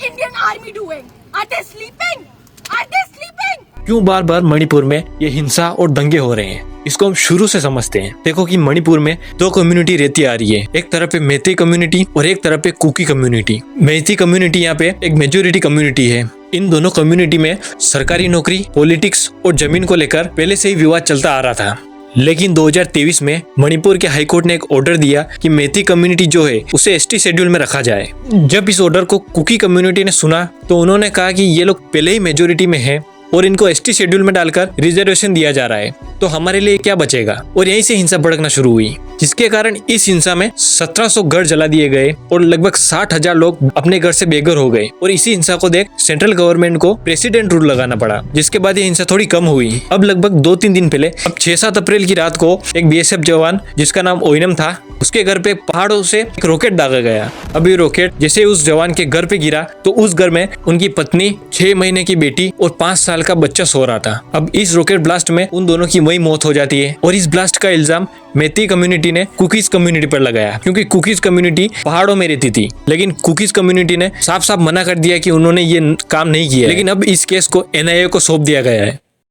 Indian Army doing? Are they sleeping? Are they sleeping? क्यों बार बार मणिपुर में ये हिंसा और दंगे हो रहे हैं, इसको हम शुरू से समझते हैं। देखो कि मणिपुर में दो कम्युनिटी रहती आ रही है, एक तरफ पे मैती कम्युनिटी और एक तरफ पे कुकी कम्युनिटी। मैती कम्युनिटी यहाँ पे एक मेजोरिटी कम्युनिटी है। इन दोनों कम्युनिटी में सरकारी नौकरी, पॉलिटिक्स और जमीन को लेकर पहले से ही विवाद चलता आ रहा था। लेकिन 2023 में मणिपुर के हाईकोर्ट ने एक ऑर्डर दिया कि मैती कम्युनिटी जो है उसे एसटी शेड्यूल में रखा जाए। जब इस ऑर्डर को कुकी कम्युनिटी ने सुना तो उन्होंने कहा कि ये लोग पहले ही मेजोरिटी में है और इनको एसटी शेड्यूल में डालकर रिजर्वेशन दिया जा रहा है, तो हमारे लिए क्या बचेगा। और यहीं से हिंसा भड़कना शुरू हुई, जिसके कारण इस हिंसा में 1700 घर जला दिए गए और लगभग 60,000 लोग अपने घर से बेघर हो गए। और इसी हिंसा को देख सेंट्रल गवर्नमेंट को प्रेसिडेंट रूल लगाना पड़ा, जिसके बाद ये हिंसा थोड़ी कम हुई। अब लगभग 2-3 दिन पहले, अब 6-7 अप्रैल की रात को एक बीएसएफ जवान जिसका नाम ओइनम था, उसके घर पे पहाड़ों से एक रॉकेट दागा गया। अब ये रॉकेट जैसे उस जवान के घर पे गिरा तो उस घर में उनकी पत्नी, 6 महीने की बेटी और 5 साल का बच्चा सो रहा था। अब इस रॉकेट ब्लास्ट में उन दोनों की वही मौत हो जाती है। और इस ब्लास्ट का इल्जाम मैती कम्युनिटी ने कुकीज कम्युनिटी पर लगाया, क्योंकि कुकीज कम्युनिटी पहाड़ों में रहती थी। लेकिन कुकीज कम्युनिटी ने साफ साफ मना कर दिया कि उन्होंने ये काम नहीं किया। लेकिन अब इस केस को एनआईए को सौंप दिया गया है।